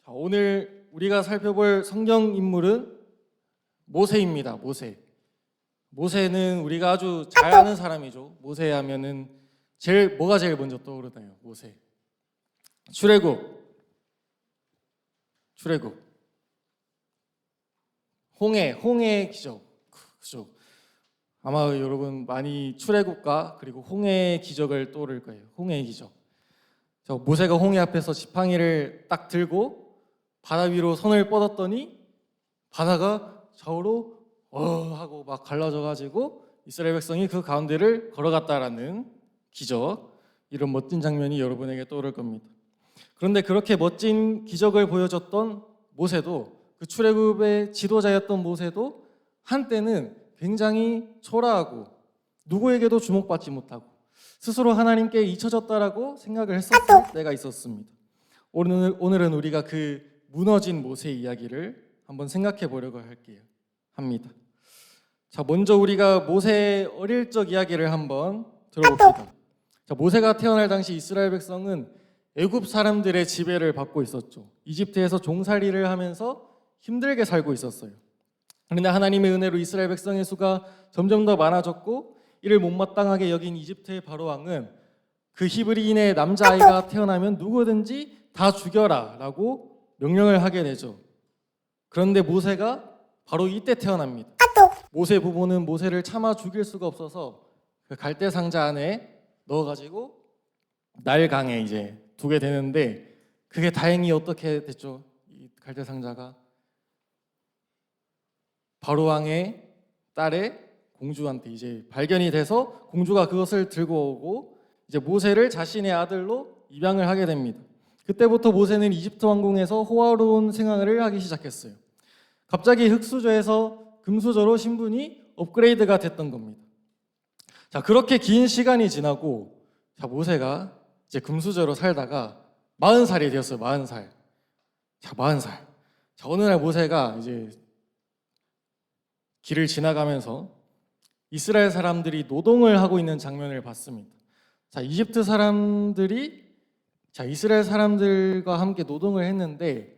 자, 오늘 우리가 살펴볼 성경 인물은 모세입니다. 모세는 우리가 아주 잘 아는 사람이죠. 모세 하면은 뭐가 제일 먼저 떠오르나요? 모세. 출애굽. 홍해 기적. 그죠? 아마 여러분 많이 출애굽과 그리고 홍해의 기적을 떠오를 거예요. 홍해의 기적. 모세가 홍해 앞에서 지팡이를 딱 들고 바다 위로 손을 뻗었더니 바다가 좌우로 하고 막 갈라져 가지고 이스라엘 백성이 그 가운데를 걸어갔다라는 기적, 이런 멋진 장면이 여러분에게 떠오를 겁니다. 그런데 그렇게 멋진 기적을 보여줬던 모세도, 그 출애굽의 지도자였던 모세도 한때는 굉장히 초라하고 누구에게도 주목받지 못하고 스스로 하나님께 잊혀졌다라고 생각을 했었을 때가 있었습니다. 오늘은 우리가 그 무너진 모세 이야기를 한번 생각해 보려고 합니다. 자, 먼저 우리가 모세의 어릴 적 이야기를 한번 들어봅시다. 자, 모세가 태어날 당시 이스라엘 백성은 애굽 사람들의 지배를 받고 있었죠. 이집트에서 종살이를 하면서 힘들게 살고 있었어요. 그런데 하나님의 은혜로 이스라엘 백성의 수가 점점 더 많아졌고, 이를 못마땅하게 여긴 이집트의 바로 왕은 그 히브리인의 남자아이가 태어나면 누구든지 다 죽여라 라고 명령을 하게 되죠. 그런데 모세가 바로 이때 태어납니다. 모세 부모는 모세를 차마 죽일 수가 없어서 그 갈대 상자 안에 넣어가지고 나일강에 이제 두게 되는데, 그게 다행히 어떻게 됐죠? 이 갈대 상자가 바로 왕의 딸의 공주한테 이제 발견이 돼서 공주가 그것을 들고 오고 이제 모세를 자신의 아들로 입양을 하게 됩니다. 그때부터 모세는 이집트 왕궁에서 호화로운 생활을 하기 시작했어요. 갑자기 흙수저에서 금수저로 신분이 업그레이드가 됐던 겁니다. 자, 그렇게 긴 시간이 지나고 모세가 이제 금수저로 살다가 40살이 되었어요. 40살. 자, 40살. 자, 어느 날 모세가 이제 길을 지나가면서 이스라엘 사람들이 노동을 하고 있는 장면을 봤습니다. 자, 이집트 사람들이 이스라엘 사람들과 함께 노동을 했는데,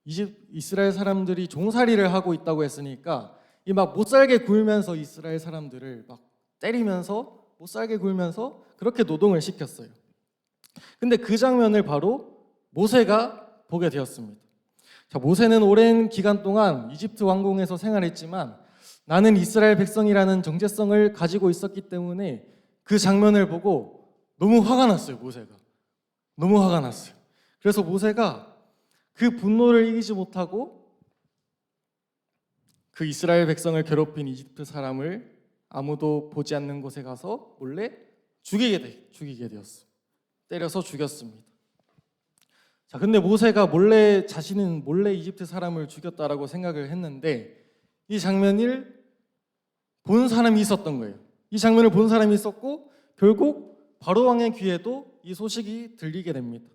이스라엘 사람들이 종살이를 하고 있다고 했으니까 이 막 못살게 굴면서 이스라엘 사람들을 막 때리면서 못살게 굴면서 그렇게 노동을 시켰어요. 근데 그 장면을 바로 모세가 보게 되었습니다. 자, 모세는 오랜 기간 동안 이집트 왕궁에서 생활했지만 나는 이스라엘 백성이라는 정체성을 가지고 있었기 때문에 그 장면을 보고 너무 화가 났어요. 모세가 너무 화가 났어요. 그래서 모세가 그 분노를 이기지 못하고 그 이스라엘 백성을 괴롭힌 이집트 사람을 아무도 보지 않는 곳에 가서 몰래 죽이게 되었어요. 때려서 죽였습니다. 자, 근데 모세가 자신은 몰래 이집트 사람을 죽였다라고 생각을 했는데, 이 장면을 본 사람이 있었던 거예요. 이 장면을 본 사람이 있었고, 결국 바로 왕의 귀에도 이 소식이 들리게 됩니다.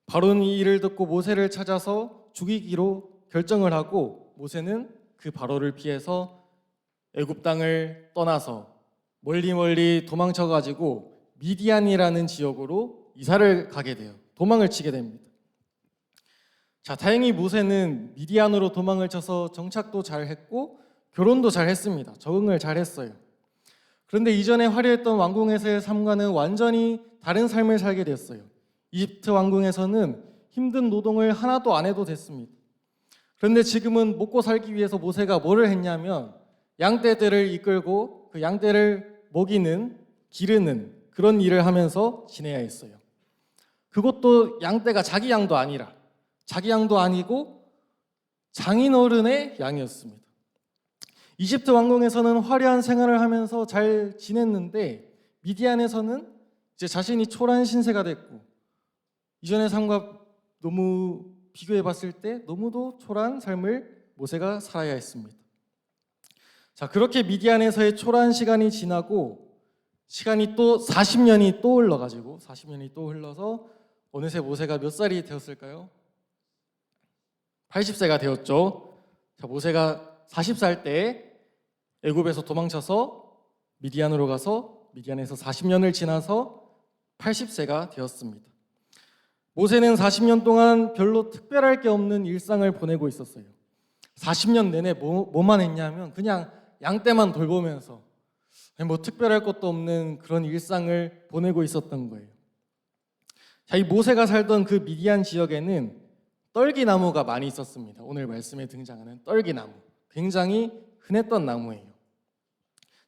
바로는 이 일을 듣고 모세를 찾아서 죽이기로 결정을 하고, 모세는 그 바로를 피해서 애굽 땅을 떠나서 멀리 도망쳐가지고 미디안이라는 지역으로 이사를 가게 돼요. 도망을 치게 됩니다. 자, 다행히 모세는 미디안으로 도망을 쳐서 정착도 잘 했고 결혼도 잘 했습니다. 적응을 잘 했어요. 그런데 이전에 화려했던 왕궁에서의 삶과는 완전히 다른 삶을 살게 됐어요. 이집트 왕궁에서는 힘든 노동을 하나도 안 해도 됐습니다. 그런데 지금은 먹고 살기 위해서 모세가 뭐를 했냐면 양떼들을 이끌고 그 양떼를 먹이는, 기르는 그런 일을 하면서 지내야 했어요. 그것도 양떼가 자기 양도 아니고 장인어른의 양이었습니다. 이집트 왕궁에서는 화려한 생활을 하면서 잘 지냈는데 미디안에서는 이제 자신이 초라한 신세가 됐고, 이전의 삶과 너무 비교해 봤을 때 너무도 초라한 삶을 모세가 살아야 했습니다. 자, 그렇게 미디안에서의 초라한 시간이 지나고 시간이 또 40년이 또 흘러서 어느새 모세가 몇 살이 되었을까요? 80세가 되었죠. 자, 모세가 40살 때 애굽에서 도망쳐서 미디안으로 가서 미디안에서 40년을 지나서 80세가 되었습니다. 모세는 40년 동안 별로 특별할 게 없는 일상을 보내고 있었어요. 40년 내내 뭐만 했냐면 그냥 양떼만 돌보면서 뭐 특별할 것도 없는 그런 일상을 보내고 있었던 거예요. 자, 이 모세가 살던 그 미디안 지역에는 떨기나무가 많이 있었습니다. 오늘 말씀에 등장하는 떨기나무, 굉장히 흔했던 나무예요.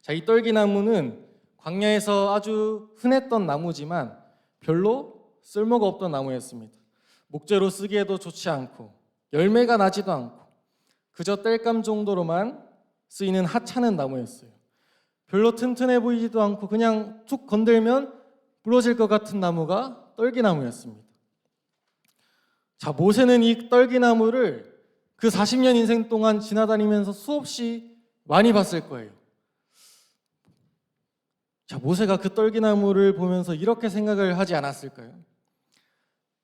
자, 이 떨기나무는 광야에서 아주 흔했던 나무지만 별로 쓸모가 없던 나무였습니다. 목재로 쓰기에도 좋지 않고 열매가 나지도 않고 그저 땔감 정도로만 쓰이는 하찮은 나무였어요. 별로 튼튼해 보이지도 않고 그냥 툭 건들면 부러질 것 같은 나무가 떨기나무였습니다. 자, 모세는 이 떨기나무를 그 40년 인생 동안 지나다니면서 수없이 많이 봤을 거예요. 자, 모세가 그 떨기나무를 보면서 이렇게 생각을 하지 않았을까요?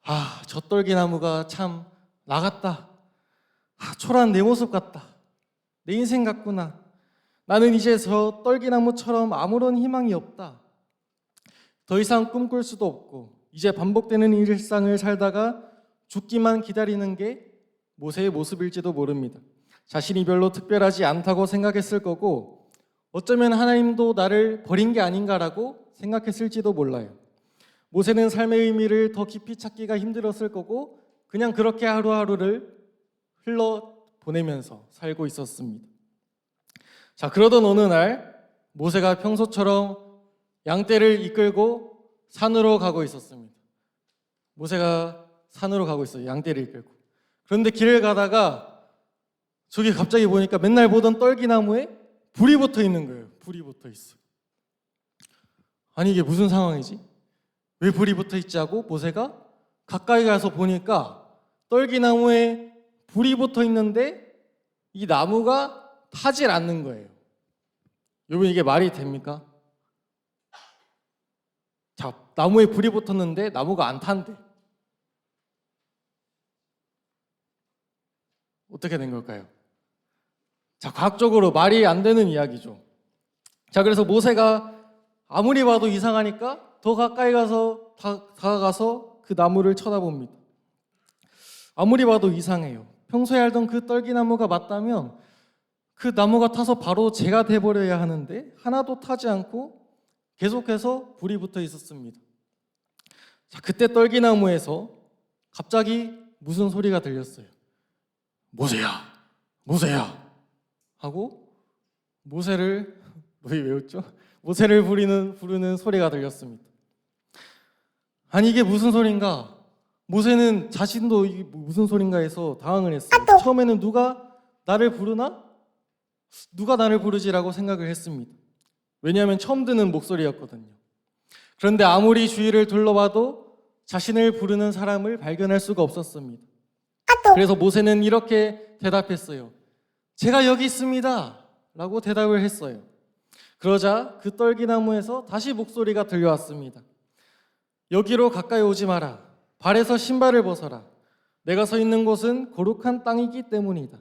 아, 저 떨기나무가 참 나같다. 초라한 내 모습 같다. 내 인생 같구나. 나는 이제 저 떨기나무처럼 아무런 희망이 없다. 더 이상 꿈꿀 수도 없고 이제 반복되는 일상을 살다가 죽기만 기다리는 게 모세의 모습일지도 모릅니다. 자신이 별로 특별하지 않다고 생각했을 거고 어쩌면 하나님도 나를 버린 게 아닌가라고 생각했을지도 몰라요. 모세는 삶의 의미를 더 깊이 찾기가 힘들었을 거고 그냥 그렇게 하루하루를 흘러보내면서 살고 있었습니다. 자, 그러던 어느 날 모세가 평소처럼 양떼를 이끌고 산으로 가고 있었습니다. 모세가 산으로 가고 있어요. 양떼를 이끌고. 그런데 길을 가다가 저기 갑자기 보니까 맨날 보던 떨기나무에 불이 붙어 있는 거예요. 불이 붙어 있어. 아니, 이게 무슨 상황이지? 왜 불이 붙어 있지 하고 모세가 가까이 가서 보니까 떨기나무에 불이 붙어 있는데 이 나무가 타질 않는 거예요. 여러분, 이게 말이 됩니까? 자, 나무에 불이 붙었는데 나무가 안 탄대. 어떻게 된 걸까요? 자, 과학적으로 말이 안 되는 이야기죠. 자, 그래서 모세가 아무리 봐도 이상하니까 더 가까이 가서 다가가서 그 나무를 쳐다봅니다. 아무리 봐도 이상해요. 평소에 알던 그 떨기나무가 맞다면 그 나무가 타서 바로 재가 돼버려야 하는데 하나도 타지 않고 계속해서 불이 붙어 있었습니다. 자, 그때 떨기나무에서 갑자기 무슨 소리가 들렸어요. 모세야, 모세야 하고 모세를 왜 외웠죠? 모세를 부르는 소리가 들렸습니다. 아니, 이게 무슨 소린가? 모세는 자신도 이게 무슨 소린가 해서 당황을 했어요. 처음에는 누가 나를 부르나? 누가 나를 부르지라고 생각을 했습니다. 왜냐하면 처음 듣는 목소리였거든요. 그런데 아무리 주위를 둘러봐도 자신을 부르는 사람을 발견할 수가 없었습니다. 그래서 모세는 이렇게 대답했어요. 제가 여기 있습니다 라고 대답을 했어요. 그러자 그 떨기나무에서 다시 목소리가 들려왔습니다. 여기로 가까이 오지 마라. 발에서 신발을 벗어라. 내가 서 있는 곳은 거룩한 땅이기 때문이다.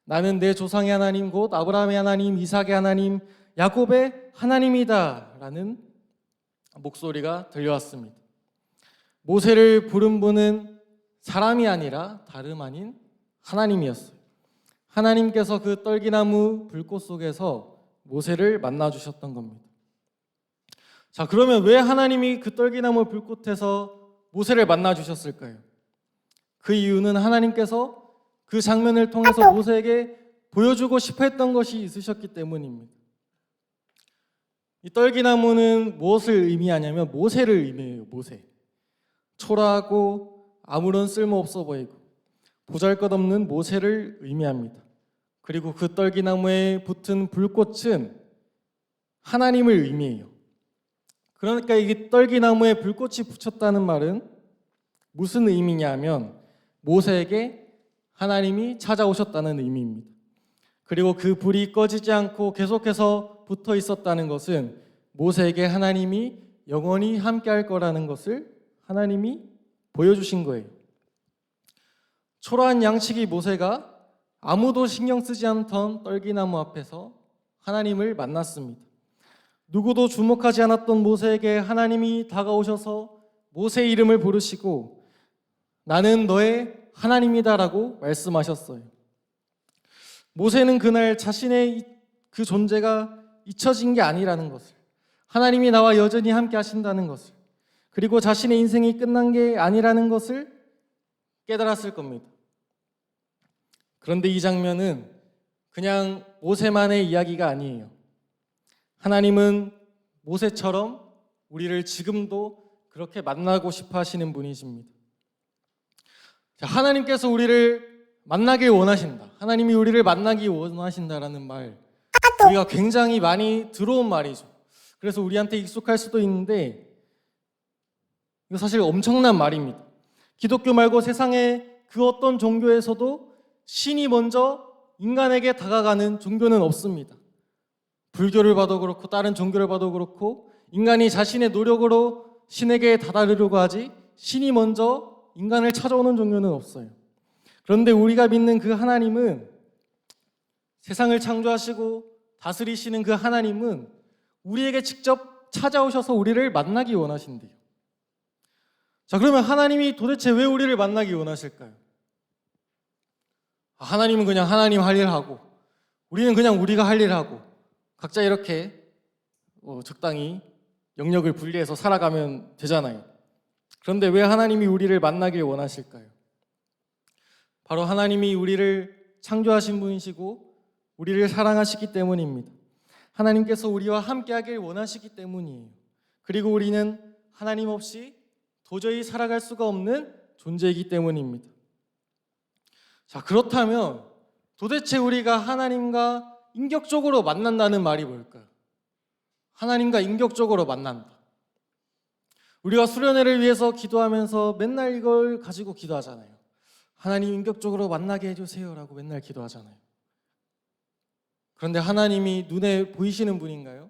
나는 내 조상의 하나님 곧 아브라함의 하나님, 이삭의 하나님, 야곱의 하나님이다 라는 목소리가 들려왔습니다. 모세를 부른 분은 사람이 아니라 다름 아닌 하나님이었어요. 하나님께서 그 떨기나무 불꽃 속에서 모세를 만나주셨던 겁니다. 자, 그러면 왜 하나님이 그 떨기나무 불꽃에서 모세를 만나주셨을까요? 그 이유는 하나님께서 그 장면을 통해서 모세에게 보여주고 싶어 했던 것이 있으셨기 때문입니다. 이 떨기나무는 무엇을 의미하냐면 모세를 의미해요. 모세. 초라하고 아무런 쓸모없어 보이고 보잘것없는 모세를 의미합니다. 그리고 그 떨기나무에 붙은 불꽃은 하나님을 의미해요. 그러니까 이 떨기나무에 불꽃이 붙였다는 말은 무슨 의미냐면 모세에게 하나님이 찾아오셨다는 의미입니다. 그리고 그 불이 꺼지지 않고 계속해서 붙어 있었다는 것은 모세에게 하나님이 영원히 함께할 거라는 것을 하나님이 보여주신 거예요. 초라한 양치기 모세가 아무도 신경 쓰지 않던 떨기나무 앞에서 하나님을 만났습니다. 누구도 주목하지 않았던 모세에게 하나님이 다가오셔서 모세의 이름을 부르시고 나는 너의 하나님이다라고 말씀하셨어요. 모세는 그날 자신의 그 존재가 잊혀진 게 아니라는 것을, 하나님이 나와 여전히 함께 하신다는 것을, 그리고 자신의 인생이 끝난 게 아니라는 것을 깨달았을 겁니다. 그런데 이 장면은 그냥 모세만의 이야기가 아니에요. 하나님은 모세처럼 우리를 지금도 그렇게 만나고 싶어 하시는 분이십니다. 하나님께서 우리를 만나길 원하신다. 하나님이 우리를 만나기 원하신다라는 말, 우리가 굉장히 많이 들어온 말이죠. 그래서 우리한테 익숙할 수도 있는데 이거 사실 엄청난 말입니다. 기독교 말고 세상의 그 어떤 종교에서도 신이 먼저 인간에게 다가가는 종교는 없습니다. 불교를 봐도 그렇고 다른 종교를 봐도 그렇고 인간이 자신의 노력으로 신에게 다다르려고 하지 신이 먼저 인간을 찾아오는 종교는 없어요. 그런데 우리가 믿는 그 하나님은, 세상을 창조하시고 다스리시는 그 하나님은 우리에게 직접 찾아오셔서 우리를 만나기 원하신대요. 자, 그러면 하나님이 도대체 왜 우리를 만나기 원하실까요? 하나님은 그냥 하나님 할 일 하고 우리는 그냥 우리가 할 일 하고 각자 이렇게 적당히 영역을 분리해서 살아가면 되잖아요. 그런데 왜 하나님이 우리를 만나길 원하실까요? 바로 하나님이 우리를 창조하신 분이시고 우리를 사랑하시기 때문입니다. 하나님께서 우리와 함께하길 원하시기 때문이에요. 그리고 우리는 하나님 없이 도저히 살아갈 수가 없는 존재이기 때문입니다. 자, 그렇다면 도대체 우리가 하나님과 인격적으로 만난다는 말이 뭘까요? 하나님과 인격적으로 만난다. 우리가 수련회를 위해서 기도하면서 맨날 이걸 가지고 기도하잖아요. 하나님 인격적으로 만나게 해주세요 라고 맨날 기도하잖아요. 그런데 하나님이 눈에 보이시는 분인가요?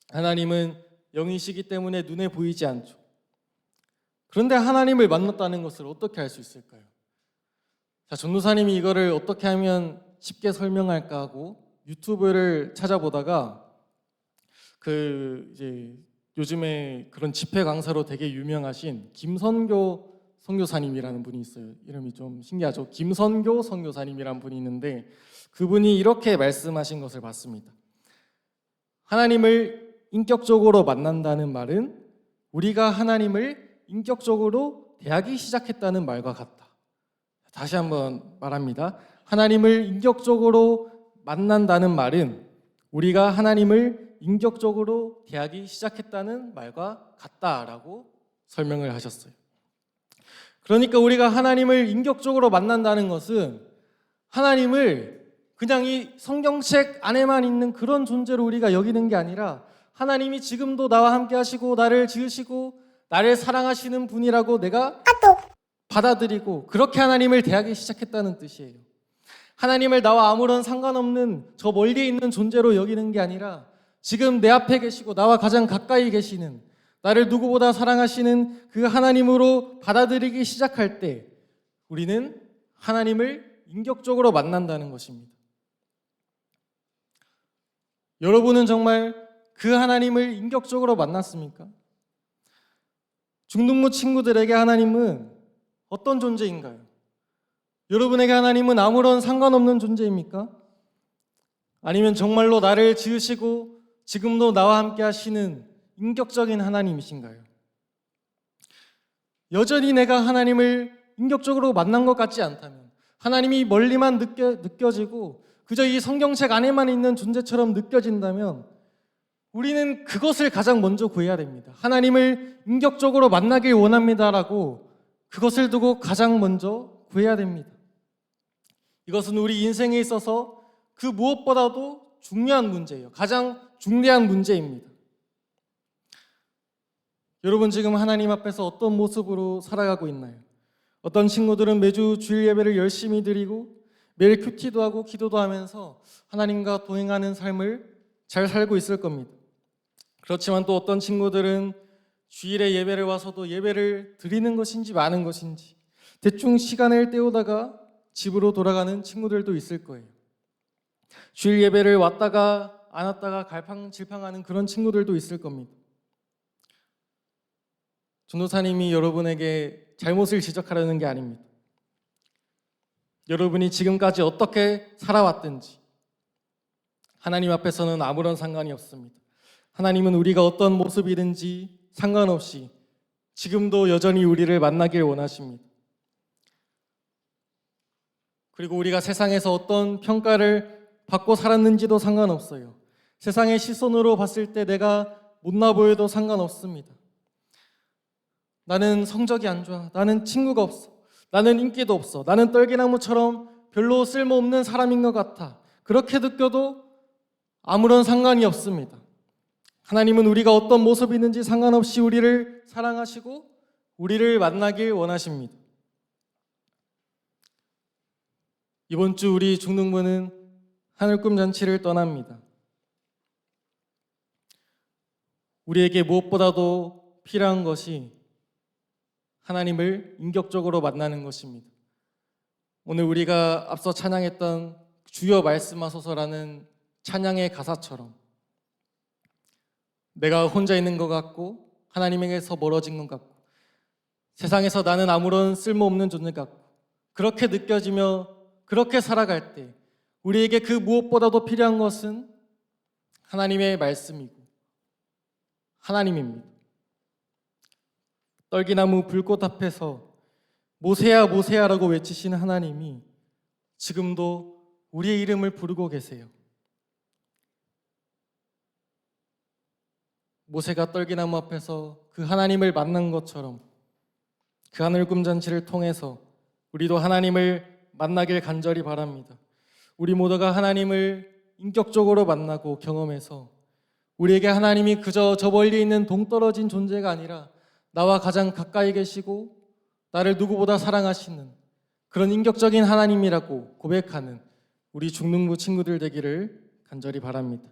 하나님은 영이시기 때문에 눈에 보이지 않죠. 그런데 하나님을 만났다는 것을 어떻게 알 수 있을까요? 자, 전도사님이 이거를 어떻게 하면 쉽게 설명할까 하고 유튜브를 찾아보다가 이제 요즘에 그런 집회 강사로 되게 유명하신 김선교 선교사님이라는 분이 있어요. 이름이 좀 신기하죠. 김선교 선교사님이라는 분이 있는데 그분이 이렇게 말씀하신 것을 봤습니다. 하나님을 인격적으로 만난다는 말은 우리가 하나님을 인격적으로 대하기 시작했다는 말과 같다. 다시 한번 말합니다. 하나님을 인격적으로 만난다는 말은 우리가 하나님을 인격적으로 대하기 시작했다는 말과 같다라고 설명을 하셨어요. 그러니까 우리가 하나님을 인격적으로 만난다는 것은 하나님을 그냥 이 성경책 안에만 있는 그런 존재로 우리가 여기는 게 아니라 하나님이 지금도 나와 함께 하시고 나를 지으시고 나를 사랑하시는 분이라고 내가 받아들이고 그렇게 하나님을 대하기 시작했다는 뜻이에요. 하나님을 나와 아무런 상관없는 저 멀리에 있는 존재로 여기는 게 아니라 지금 내 앞에 계시고 나와 가장 가까이 계시는 나를 누구보다 사랑하시는 그 하나님으로 받아들이기 시작할 때 우리는 하나님을 인격적으로 만난다는 것입니다. 여러분은 정말 그 하나님을 인격적으로 만났습니까? 중등부 친구들에게 하나님은 어떤 존재인가요? 여러분에게 하나님은 아무런 상관없는 존재입니까? 아니면 정말로 나를 지으시고 지금도 나와 함께 하시는 인격적인 하나님이신가요? 여전히 내가 하나님을 인격적으로 만난 것 같지 않다면, 하나님이 멀리만 느껴지고 그저 이 성경책 안에만 있는 존재처럼 느껴진다면 우리는 그것을 가장 먼저 구해야 됩니다. 하나님을 인격적으로 만나길 원합니다라고 그것을 두고 가장 먼저 구해야 됩니다. 이것은 우리 인생에 있어서 그 무엇보다도 중요한 문제예요. 가장 중대한 문제입니다. 여러분 지금 하나님 앞에서 어떤 모습으로 살아가고 있나요? 어떤 친구들은 매주 주일 예배를 열심히 드리고 매일 큐티도 하고 기도도 하면서 하나님과 동행하는 삶을 잘 살고 있을 겁니다. 그렇지만 또 어떤 친구들은 주일에 예배를 와서도 예배를 드리는 것인지 마는 것인지 대충 시간을 때우다가 집으로 돌아가는 친구들도 있을 거예요. 주일 예배를 왔다가 안 왔다가 갈팡질팡하는 그런 친구들도 있을 겁니다. 전도사님이 여러분에게 잘못을 지적하려는 게 아닙니다. 여러분이 지금까지 어떻게 살아왔든지 하나님 앞에서는 아무런 상관이 없습니다. 하나님은 우리가 어떤 모습이든지 상관없이 지금도 여전히 우리를 만나길 원하십니다. 그리고 우리가 세상에서 어떤 평가를 받고 살았는지도 상관없어요. 세상의 시선으로 봤을 때 내가 못나 보여도 상관없습니다. 나는 성적이 안 좋아. 나는 친구가 없어. 나는 인기도 없어. 나는 떨기나무처럼 별로 쓸모없는 사람인 것 같아. 그렇게 느껴도 아무런 상관이 없습니다. 하나님은 우리가 어떤 모습이든지 상관없이 우리를 사랑하시고 우리를 만나길 원하십니다. 이번 주 우리 중등부는 하늘꿈 잔치를 떠납니다. 우리에게 무엇보다도 필요한 것이 하나님을 인격적으로 만나는 것입니다. 오늘 우리가 앞서 찬양했던 주여 말씀하소서라는 찬양의 가사처럼 내가 혼자 있는 것 같고 하나님에게서 멀어진 것 같고 세상에서 나는 아무런 쓸모없는 존재 같고 그렇게 느껴지며 그렇게 살아갈 때 우리에게 그 무엇보다도 필요한 것은 하나님의 말씀이고 하나님입니다. 떨기나무 불꽃 앞에서 모세야 모세야라고 외치시는 하나님이 지금도 우리의 이름을 부르고 계세요. 모세가 떨기나무 앞에서 그 하나님을 만난 것처럼 그 하늘꿈 잔치를 통해서 우리도 하나님을 만나길 간절히 바랍니다. 우리 모두가 하나님을 인격적으로 만나고 경험해서 우리에게 하나님이 그저 저 멀리 있는 동떨어진 존재가 아니라 나와 가장 가까이 계시고 나를 누구보다 사랑하시는 그런 인격적인 하나님이라고 고백하는 우리 중등부 친구들 되기를 간절히 바랍니다.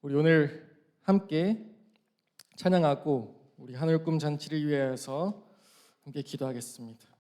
우리 오늘 함께 찬양하고 우리 하늘꿈 잔치를 위하여서 함께 기도하겠습니다.